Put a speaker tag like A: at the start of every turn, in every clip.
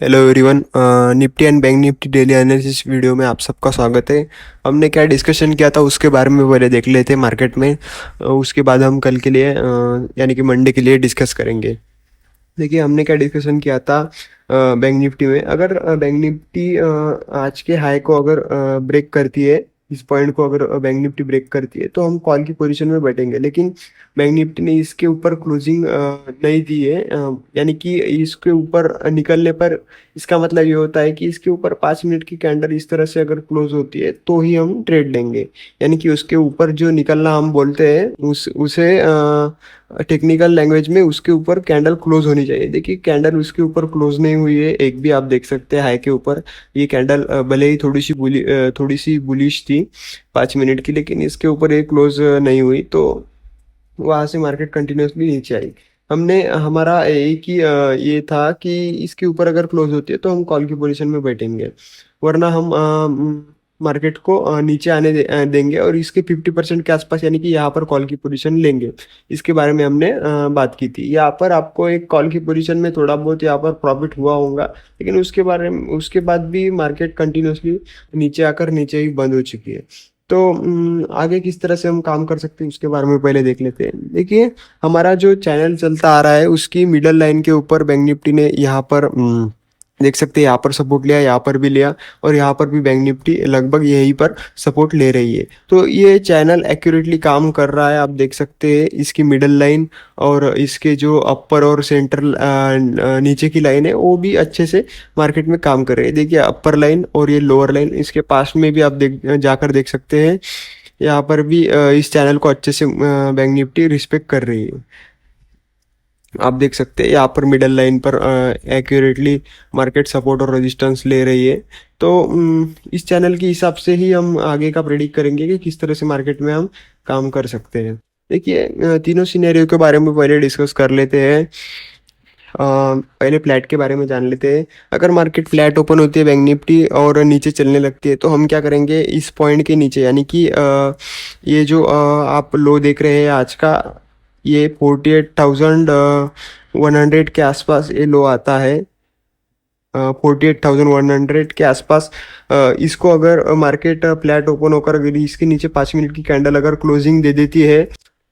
A: Hello everyone. Nifty and bank Nifty daily analysis video में आप सबका स्वागत है। हमने क्या डिस्कशन किया था उसके बारे में पहले देख लेते हैं मार्केट में। उसके बाद हम कल के लिए यानी कि मंडे के लिए डिस्कस करेंगे। देखिए हमने क्या डिस्कशन किया था बैंक निफ्टी में। अगर बैंक निफ्टी आज के हाई को अगर ब्रेक करती है, इस पॉइंट को अगर बैंक निफ्टी ब्रेक करती है तो हम कॉल की पोजीशन में बैठेंगे। लेकिन बैंक निफ्टी ने इसके ऊपर क्लोजिंग नहीं दी है, यानी कि इसके ऊपर निकलने पर इसका मतलब ये होता है कि इसके ऊपर 5 मिनट की कैंडल इस तरह से अगर क्लोज होती है तो ही हम ट्रेड लेंगे। यानी कि उसके ऊपर जो निकलना हम बोलते हैं उसे टेक्निकल लैंग्वेज में उसके ऊपर कैंडल क्लोज होनी चाहिए। देखिए कैंडल उसके ऊपर क्लोज नहीं हुई है, एक भी आप देख सकते हैं हाई के ऊपर। ये कैंडल भले ही थोड़ी सी बुलिश थी 5 मिनट की, लेकिन इसके ऊपर ये क्लोज नहीं हुई तो वहां से मार्केट कंटिन्यूसली नीचे आई। हमने हमारा एक ही ये था कि इसके ऊपर अगर क्लोज होती है तो हम कॉल की पोजीशन में बैठेंगे, वरना हम मार्केट को नीचे देंगे और इसके 50% के आसपास यानी कि यहाँ पर कॉल की पोजीशन लेंगे। इसके बारे में हमने बात की थी। यहाँ पर आपको एक कॉल की पोजीशन में थोड़ा बहुत यहाँ पर प्रॉफिट हुआ होगा, लेकिन उसके बाद भी मार्केट कंटिन्यूसली नीचे आकर नीचे ही बंद हो चुकी है। तो आगे किस तरह से हम काम कर सकते हैं उसके बारे में पहले देख लेते हैं। देखिए हमारा जो चैनल चलता आ रहा है उसकी मिडल लाइन के ऊपर बैंक निफ्टी ने यहाँ पर देख सकते हैं, यहाँ पर सपोर्ट लिया, यहाँ पर भी लिया और यहाँ पर भी बैंक निफ्टी लगभग यहीं पर सपोर्ट ले रही है। तो ये चैनल एक्यूरेटली काम कर रहा है। आप देख सकते हैं इसकी मिडल लाइन और इसके जो अपर और सेंट्रल नीचे की लाइन है वो भी अच्छे से मार्केट में काम कर रही है। देखिए अपर लाइन और ये लोअर लाइन इसके पास में भी आप जाकर देख सकते हैं। यहाँ पर भी इस चैनल को अच्छे से बैंक निफ्टी रिस्पेक्ट कर रही है। आप देख सकते हैं यहाँ पर मिडल लाइन पर एक्यूरेटली मार्केट सपोर्ट और रेजिस्टेंस ले रही है। तो इस चैनल के हिसाब से ही हम आगे का प्रेडिक्ट करेंगे कि किस तरह से मार्केट में हम काम कर सकते हैं। देखिए तीनों सिनेरियो के बारे में पहले डिस्कस कर लेते हैं। पहले फ्लैट के बारे में जान लेते हैं। अगर मार्केट फ्लैट ओपन होती है बैंक निफ्टी और नीचे चलने लगती है तो हम क्या करेंगे, इस पॉइंट के नीचे यानी कि ये जो आप लो देख रहे हैं आज का, ये 48,100 के आसपास ये लो आता है। 48,100 के आसपास इसको अगर मार्केट फ्लैट ओपन होकर अगर इसके नीचे 5 मिनट की कैंडल अगर क्लोजिंग दे देती है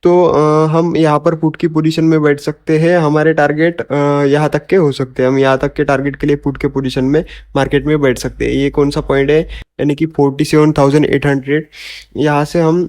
A: तो हम यहाँ पर पुट की पोजीशन में बैठ सकते हैं। हमारे टारगेट यहाँ तक के हो सकते हैं, हम यहाँ तक के टारगेट के लिए पुट के पोजीशन में मार्केट में बैठ सकते हैं। ये कौन सा पॉइंट है, यानी कि 47,800। यहाँ से हम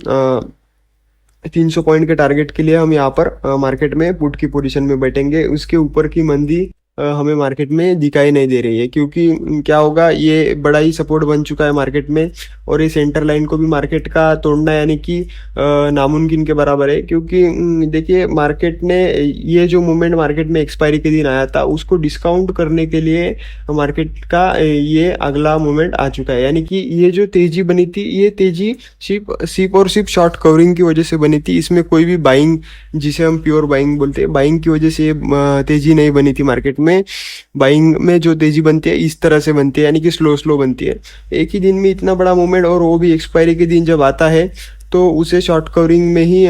A: 300 पॉइंट के टारगेट के लिए हम यहाँ पर मार्केट में पुट की पोजीशन में बैठेंगे। उसके ऊपर की मंदी हमें मार्केट में दिखाई नहीं दे रही है, क्योंकि क्या होगा, ये बड़ा ही सपोर्ट बन चुका है मार्केट में और ये सेंटर लाइन को भी मार्केट का तोड़ना यानी कि नामुमकिन के बराबर है। क्योंकि देखिए मार्केट ने ये जो मूवमेंट मार्केट में एक्सपायरी के दिन आया था उसको डिस्काउंट करने के लिए मार्केट का ये अगला मूवमेंट आ चुका है। यानी कि ये जो तेजी बनी थी ये तेजी सिर्फ शॉर्ट कवरिंग की वजह से बनी थी। इसमें कोई भी बाइंग, जिसे हम प्योर बाइंग बोलते हैं, बाइंग की वजह से ये तेजी नहीं बनी थी मार्केट में। बाइंग में जो तेजी बनती है इस तरह से बनती है, यानी कि स्लो स्लो बनती है। एक ही दिन में इतना बड़ा मूवमेंट और वो भी एक्सपायरी के दिन जब आता है तो उसे शॉर्ट कवरिंग में ही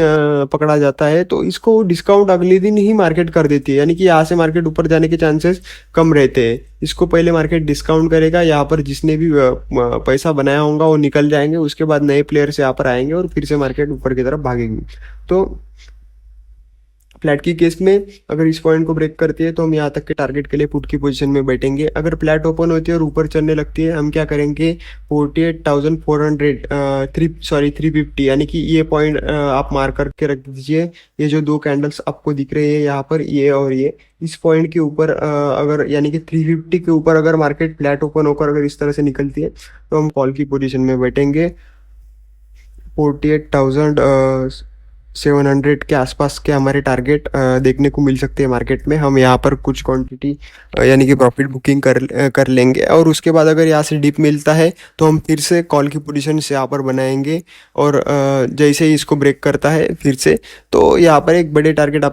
A: पकड़ा जाता है। तो इसको डिस्काउंट अगले दिन ही मार्केट कर देती है, यानी कि यहाँ से मार्केट ऊपर जाने के चांसेस कम रहते हैं। इसको पहले मार्केट डिस्काउंट करेगा, यहाँ पर जिसने भी पैसा बनाया होगा वो निकल जाएंगे, उसके बाद नए प्लेयर्स यहाँ पर आएंगे और फिर से मार्केट ऊपर की तरफ भागेगी। तो फ्लैट की केस में अगर इस पॉइंट को ब्रेक करती है तो हम यहाँ तक के टारगेट के लिए पुट की पोजीशन में बैठेंगे। अगर फ्लैट ओपन होती है और ऊपर चलने लगती है हम क्या करेंगे, 350, यानी कि ये पॉइंट आप मार्क करके रख दीजिए। ये जो दो कैंडल्स आपको दिख रहे हैं यहाँ पर, ये और ये, इस पॉइंट के ऊपर अगर यानी कि 350 के ऊपर अगर मार्केट फ्लैट ओपन होकर अगर इस तरह से निकलती है तो हम कॉल की पोजीशन में बैठेंगे। 48,700 के आसपास के हमारे टारगेट देखने को मिल सकते हैं मार्केट में। हम यहाँ पर कुछ क्वांटिटी यानी कि प्रॉफिट बुकिंग कर लेंगे और उसके बाद अगर यहाँ से डिप मिलता है तो हम फिर से कॉल की पोजीशन से यहाँ पर बनाएंगे और जैसे ही इसको ब्रेक करता है फिर से, तो यहाँ पर एक बड़े टारगेट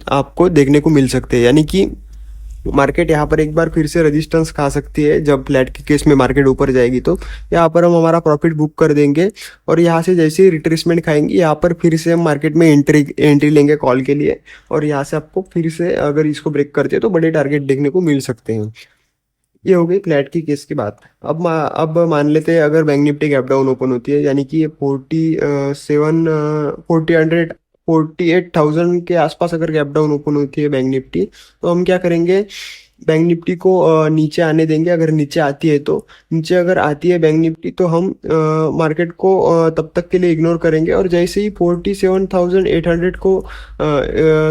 A: आपको देखने को मिल सकते हैं। यानी कि मार्केट यहाँ पर एक बार फिर से रेजिस्टेंस खा सकती है। जब फ्लैट के केस में मार्केट ऊपर जाएगी तो यहाँ पर हम हमारा प्रॉफिट बुक कर देंगे और यहाँ से जैसे ही रिट्रेसमेंट खाएंगे यहाँ पर फिर से हम मार्केट में एंट्री लेंगे कॉल के लिए और यहाँ से आपको फिर से अगर इसको ब्रेक करते हैं तो बड़े टारगेट देखने को मिल सकते हैं। ये हो गई फ्लैट की केस की बात। अब मान लेते हैं अगर bank Nifty gap down open होती है, यानी कि ये 48,000 के आसपास अगर गैप डाउन ओपन होती है बैंक निफ्टी, तो हम क्या करेंगे, बैंक निफ्टी को नीचे आने देंगे। अगर नीचे आती है तो नीचे अगर आती है बैंक निफ्टी तो हम मार्केट को तब तक के लिए इग्नोर करेंगे, और जैसे ही 47,800 को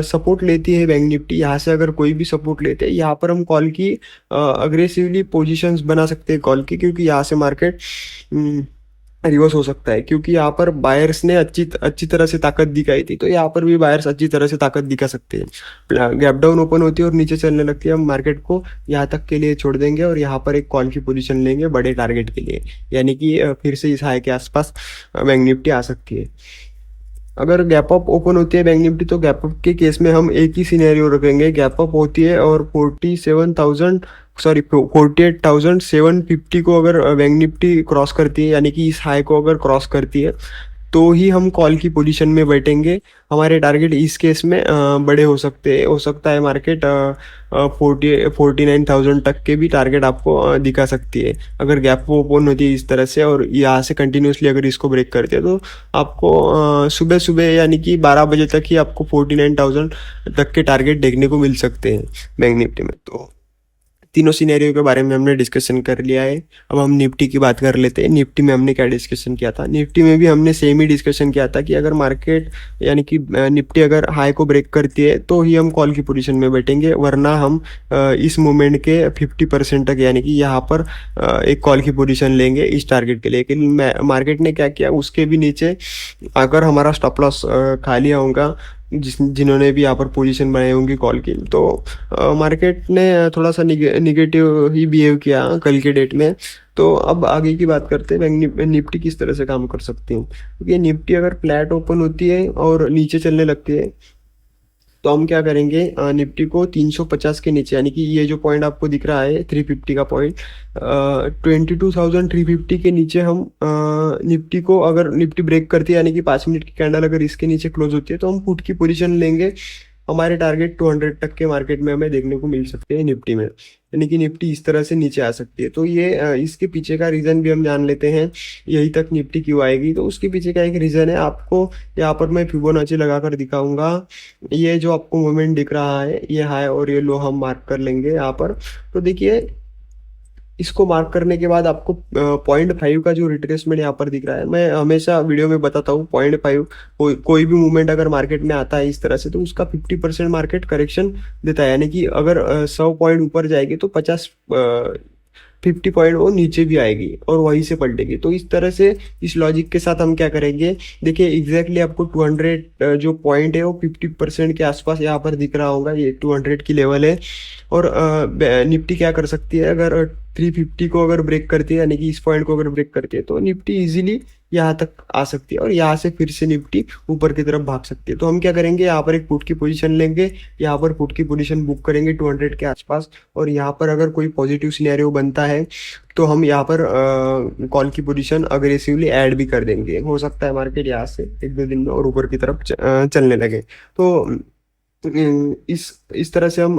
A: सपोर्ट लेती है बैंक निफ्टी, यहाँ से अगर कोई भी सपोर्ट लेते हैं, यहाँ पर हम कॉल की अग्रेसिवली पोजीशंस बना सकते हैं कॉल की, क्योंकि यहाँ से मार्केट रिवर्स हो सकता है, क्योंकि यहाँ पर बायर्स ने अच्छी अच्छी तरह से ताकत दिखाई थी, तो यहाँ पर भी बायर्स अच्छी तरह से ताकत दिखा सकते हैं। गैप डाउन ओपन होती है और नीचे चलने लगती है, हम मार्केट को यहाँ तक के लिए छोड़ देंगे और यहाँ पर एक कॉल की पोजीशन लेंगे बड़े टारगेट के लिए, यानी कि फिर से इस हाई के आसपास बैंक निफ्टी आ सकती है। अगर गैप अप ओपन होती है बैंक निफ्टी, तो गैप अप के केस में हम एक ही सिनेरियो रखेंगे, गैप अप होती है और 48,750 को अगर बैंक निफ्टी क्रॉस करती है, यानी कि इस हाई को अगर क्रॉस करती है, तो ही हम कॉल की पोजीशन में बैठेंगे। हमारे टारगेट इस केस में बड़े हो सकता है मार्केट 49,000 तक के भी टारगेट आपको दिखा सकती है। अगर गैप ओपन होती है इस तरह से और यहाँ से कंटिन्यूसली अगर इसको ब्रेक करते हैं, तो आपको सुबह सुबह यानी कि 12 बजे तक ही आपको 49,000 तक के टारगेट देखने को मिल सकते हैं बैंक निफ्टी में। तो तीनों सिनेरियो के बारे में हमने डिस्कशन कर लिया है। अब हम निफ्टी की बात कर लेते हैं। निफ्टी में हमने क्या डिस्कशन किया था, निफ्टी में भी हमने सेम ही डिस्कशन किया था कि अगर मार्केट यानी कि निफ्टी अगर हाई को ब्रेक करती है तो ही हम कॉल की पोजीशन में बैठेंगे, वरना हम इस मूवमेंट के 50% तक यानी कि यहाँ पर एक कॉल की पोजीशन लेंगे इस टारगेट के लिए। लेकिन मार्केट ने क्या किया, उसके भी नीचे अगर हमारा स्टॉप लॉस खाली होगा, जिन्होंने भी यहाँ पर पोजीशन बनाई होंगी कॉल की, तो मार्केट ने थोड़ा सा निगेटिव ही बिहेव किया कल के डेट में। तो अब आगे की बात करते हैं, बैंक निफ्टी किस तरह से काम कर सकती है। क्योंकि निफ्टी अगर फ्लैट ओपन होती है और नीचे चलने लगती है, तो हम क्या करेंगे, निफ्टी को 350 के नीचे, यानी कि ये जो पॉइंट आपको दिख रहा है 350 का पॉइंट, 22,350 के नीचे हम निफ्टी को, अगर निफ्टी ब्रेक करती है यानी कि 5 मिनट की कैंडल अगर इसके नीचे क्लोज होती है, तो हम पुट की पोजीशन लेंगे। हमारे टारगेट 200 तक के मार्केट में हमें देखने को मिल सकते हैं निफ्टी में, यानी कि निफ्टी इस तरह से नीचे आ सकती है। तो ये इसके पीछे का रीज़न भी हम जान लेते हैं, यही तक निफ्टी क्यों आएगी। तो उसके पीछे का एक रीज़न है, आपको यहाँ पर मैं फिबोनाची लगाकर दिखाऊंगा। ये जो आपको मोमेंट दिख रहा है, ये हाई और ये लो हम मार्क कर लेंगे यहाँ पर। तो देखिए, इसको मार्क करने के बाद आपको 0.5 का जो रिट्रेसमेंट यहाँ पर दिख रहा है, मैं हमेशा वीडियो में बताता हूँ 0.5 कोई भी मूवमेंट अगर मार्केट में आता है इस तरह से, तो उसका 50% मार्केट करेक्शन देता है, यानी कि अगर 100 पॉइंट ऊपर जाएगी तो 50 पॉइंट वो नीचे भी आएगी और वहीं से पलटेगी। तो इस तरह से इस लॉजिक के साथ हम क्या करेंगे, देखिए एग्जैक्टली आपको 200 जो पॉइंट है वो 50% के आसपास यहाँ पर दिख रहा होगा, ये 200 की लेवल है। और निफ्टी क्या कर सकती है, अगर 350 को अगर ब्रेक करती है, यानी कि इस पॉइंट को अगर ब्रेक करती है, तो निफ्टी इजीली यहाँ तक आ सकती है और यहाँ से फिर से निफ्टी ऊपर की तरफ भाग सकती है। तो हम क्या करेंगे, यहाँ पर एक पुट की पोजीशन लेंगे, यहाँ पर पुट की पोजीशन बुक करेंगे 200 के आसपास, और यहाँ पर अगर कोई पॉजिटिव सिनेरियो बनता है तो हम यहाँ पर कॉल की पोजीशन अग्रेसिवली ऐड भी कर देंगे। हो सकता है मार्केट यहाँ से 1-2 दिन में और ऊपर की तरफ चलने लगे। तो इस तरह से हम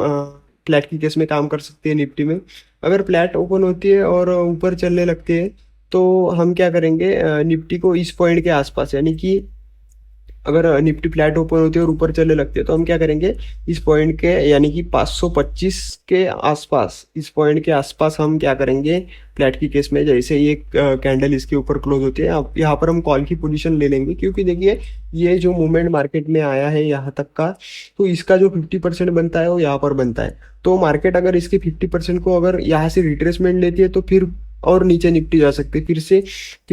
A: फ्लैट की केस में काम कर सकते हैं निफ्टी में। अगर फ्लैट ओपन होती है और ऊपर चलने लगती है, तो हम क्या करेंगे, निफ्टी को इस पॉइंट के आसपास, यानी कि अगर निफ्टी फ्लैट ओपन होती है और ऊपर चलने लगती है, तो हम क्या करेंगे, इस पॉइंट के यानी कि 525 के आसपास, इस पॉइंट के आसपास हम क्या करेंगे, फ्लैट की केस में जैसे ये कैंडल इसके ऊपर क्लोज होती है, यहाँ पर हम कॉल की पोजीशन ले लेंगे। क्योंकि देखिए, ये जो मूवमेंट मार्केट में आया है यहाँ तक का, तो इसका जो 50% बनता है वो यहाँ पर बनता है। तो मार्केट अगर इसके 50% को अगर यहाँ से रिट्रेसमेंट लेती है, तो फिर और नीचे निफ्टी जा सकती है, फिर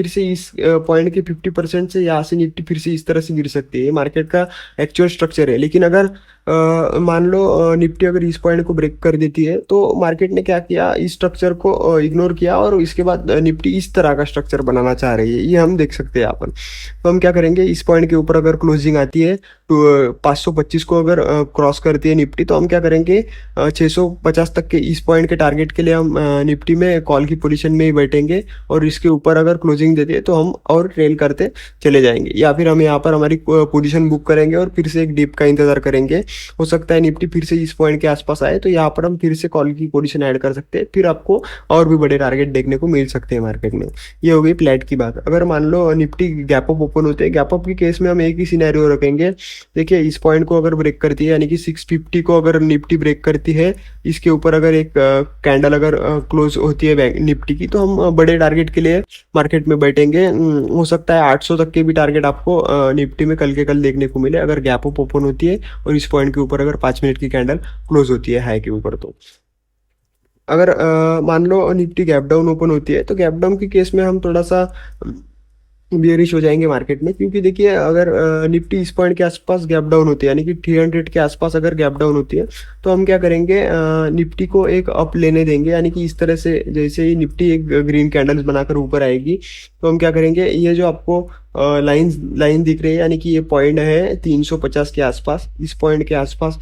A: से इस पॉइंट के 50% से यहाँ से निफ्टी फिर से इस तरह से गिर सकती है। ये मार्केट का एक्चुअल स्ट्रक्चर है। लेकिन अगर मान लो निफ्टी अगर इस पॉइंट को ब्रेक कर देती है, तो मार्केट ने क्या किया, इस स्ट्रक्चर को इग्नोर किया और इसके बाद निफ्टी इस तरह का स्ट्रक्चर बनाना चाह रही है, ये हम देख सकते हैं यहाँ पर। तो हम क्या करेंगे, इस पॉइंट के ऊपर अगर क्लोजिंग आती है तो 525 को अगर क्रॉस करती है निफ्टी, तो हम क्या करेंगे, 650 तक के इस पॉइंट के टारगेट के लिए हम निफ्टी में कॉल की पोजीशन में ही बैठेंगे, और इसके ऊपर अगर क्लोजिंग देती है तो हम और ट्रेल करते चले जाएंगे, या फिर हम यहाँ पर हमारी पोजीशन बुक करेंगे और फिर से एक डिप का इंतजार करेंगे हो सकता है निफ्टी फिर से इस पॉइंट के आसपास आए, तो यहाँ पर हम फिर से कॉल की पोजीशन ऐड कर सकते हैं, फिर आपको और भी बड़े टारगेट देखने को मिल सकते हैं मार्केट में। ये हो गई फ्लैट की बात। अगर मान लो निफ्टी गैप अप ओपन होते हैं, गैप अप के केस में हम एक ही सिनेरियो रखेंगे। देखिए इस पॉइंट को अगर ब्रेक करती है, यानी कि 650 को अगर निफ्टी ब्रेक करती है, इसके ऊपर अगर एक कैंडल अगर क्लोज होती है बैंक निफ्टी की, तो हम बड़े टारगेट के लिए मार्केट में बैठेंगे। हो सकता है 800 तक के भी टारगेट आपको निफ्टी में कल के कल देखने को मिले, अगर गैप अप ओपन होती है और इस पॉइंट के ऊपर अगर 5 मिनट की कैंडल क्लोज होती है हाई के ऊपर। तो अगर मान लो निफ्टी गैप डाउन ओपन होती है, तो गैप डाउन के केस में हम थोड़ा सा बियरिश हो जाएंगे मार्केट में, क्योंकि देखिए अगर निफ्टी इस पॉइंट के आसपास गैप डाउन होती है, यानी कि 300 के आसपास अगर गैप डाउन होती है, तो हम क्या करेंगे, निफ्टी को एक अप लेने देंगे। यानी कि इस तरह से जैसे ही निफ्टी एक ग्रीन कैंडल्स बनाकर ऊपर आएगी, तो हम क्या करेंगे, ये जो आपको लाइन दिख रही है, यानी कि ये पॉइंट है 350 के आसपास, इस पॉइंट के आसपास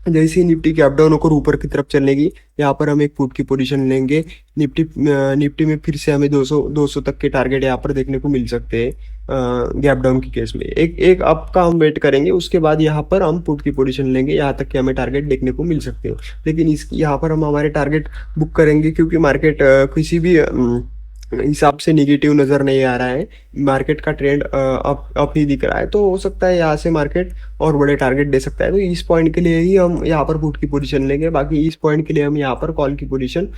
A: जैसे ही निफ्टी गैप डाउन होकर ऊपर की तरफ चलेगी, यहाँ पर हम एक पुट की पोजीशन लेंगे। निफ्टी में फिर से हमें 200 तक के टारगेट यहाँ पर देखने को मिल सकते हैं गैप डाउन के केस में। एक एक अप का हम वेट करेंगे, उसके बाद यहाँ पर हम पुट की पोजीशन लेंगे, यहाँ तक कि हमें टारगेट देखने को मिल सकते हैं। लेकिन इस यहाँ पर हम हमारे टारगेट बुक करेंगे, क्योंकि मार्केट किसी भी हिसाब से निगेटिव नज़र नहीं आ रहा है, मार्केट का ट्रेंड अप ही दिख रहा है। तो हो सकता है यहाँ से मार्केट और बड़े टारगेट दे सकता है। तो इस पॉइंट के लिए ही हम यहाँ पर पुट की पोजीशन लेंगे, बाकी इस पॉइंट के लिए हम यहाँ पर कॉल की पोजीशन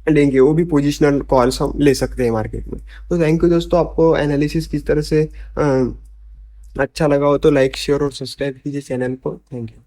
A: लेंगे, वो भी पोजिशनल कॉल्स हम ले सकते हैं मार्केट में। तो थैंक यू दोस्तों, आपको एनालिसिस किस तरह से अच्छा लगा हो तो लाइक शेयर और सब्सक्राइब कीजिए चैनल को। Thank you.